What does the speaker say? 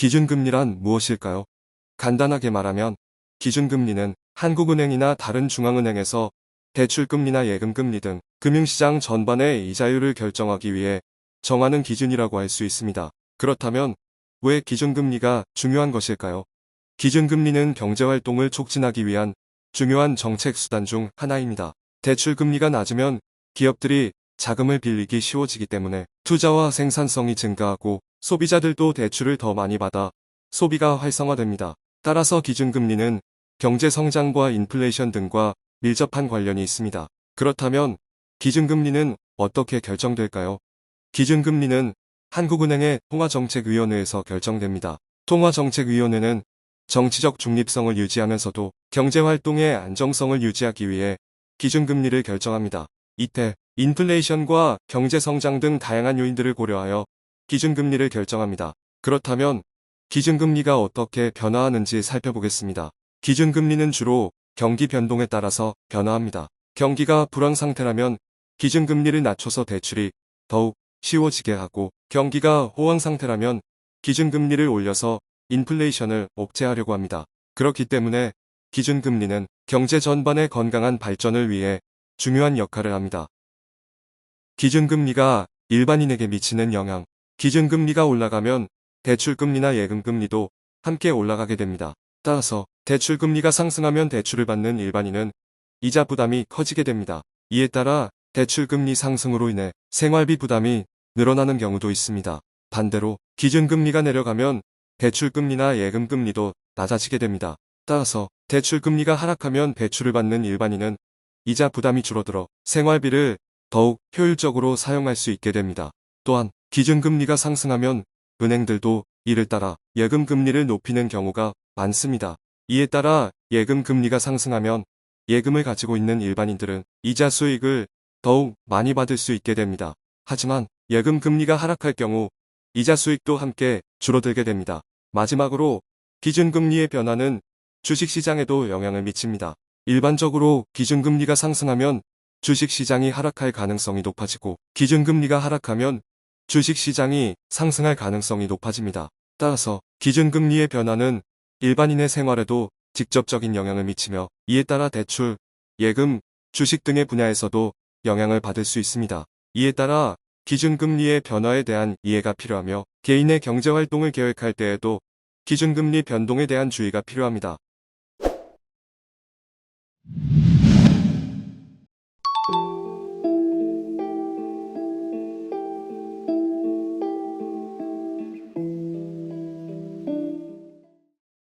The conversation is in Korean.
기준금리란 무엇일까요? 간단하게 말하면 기준금리는 한국은행이나 다른 중앙은행에서 대출금리나 예금금리 등 금융시장 전반의 이자율을 결정하기 위해 정하는 기준이라고 할 수 있습니다. 그렇다면 왜 기준금리가 중요한 것일까요? 기준금리는 경제활동을 촉진하기 위한 중요한 정책 수단 중 하나입니다. 대출금리가 낮으면 기업들이 자금을 빌리기 쉬워지기 때문에 투자와 생산성이 증가하고 소비자들도 대출을 더 많이 받아 소비가 활성화됩니다. 따라서 기준금리는 경제성장과 인플레이션 등과 밀접한 관련이 있습니다. 그렇다면 기준금리는 어떻게 결정될까요? 기준금리는 한국은행의 통화정책위원회에서 결정됩니다. 통화정책위원회는 정치적 중립성을 유지하면서도 경제활동의 안정성을 유지하기 위해 기준금리를 결정합니다. 이때 인플레이션과 경제성장 등 다양한 요인들을 고려하여 기준금리를 결정합니다. 그렇다면 기준금리가 어떻게 변화하는지 살펴보겠습니다. 기준금리는 주로 경기 변동에 따라서 변화합니다. 경기가 불황 상태라면 기준금리를 낮춰서 대출이 더욱 쉬워지게 하고, 경기가 호황 상태라면 기준금리를 올려서 인플레이션을 억제하려고 합니다. 그렇기 때문에 기준금리는 경제 전반의 건강한 발전을 위해 중요한 역할을 합니다. 기준금리가 일반인에게 미치는 영향. 기준금리가 올라가면 대출금리나 예금금리도 함께 올라가게 됩니다. 따라서 대출금리가 상승하면 대출을 받는 일반인은 이자 부담이 커지게 됩니다. 이에 따라 대출금리 상승으로 인해 생활비 부담이 늘어나는 경우도 있습니다. 반대로 기준금리가 내려가면 대출금리나 예금금리도 낮아지게 됩니다. 따라서 대출금리가 하락하면 대출을 받는 일반인은 이자 부담이 줄어들어 생활비를 더욱 효율적으로 사용할 수 있게 됩니다. 또한 기준금리가 상승하면 은행들도 이를 따라 예금금리를 높이는 경우가 많습니다. 이에 따라 예금금리가 상승하면 예금을 가지고 있는 일반인들은 이자 수익을 더욱 많이 받을 수 있게 됩니다. 하지만 예금금리가 하락할 경우 이자 수익도 함께 줄어들게 됩니다. 마지막으로 기준금리의 변화는 주식시장에도 영향을 미칩니다. 일반적으로 기준금리가 상승하면 주식시장이 하락할 가능성이 높아지고, 기준금리가 하락하면 주식시장이 상승할 가능성이 높아집니다. 따라서 기준금리의 변화는 일반인의 생활에도 직접적인 영향을 미치며, 이에 따라 대출, 예금, 주식 등의 분야에서도 영향을 받을 수 있습니다. 이에 따라 기준금리의 변화에 대한 이해가 필요하며, 개인의 경제활동을 계획할 때에도 기준금리 변동에 대한 주의가 필요합니다.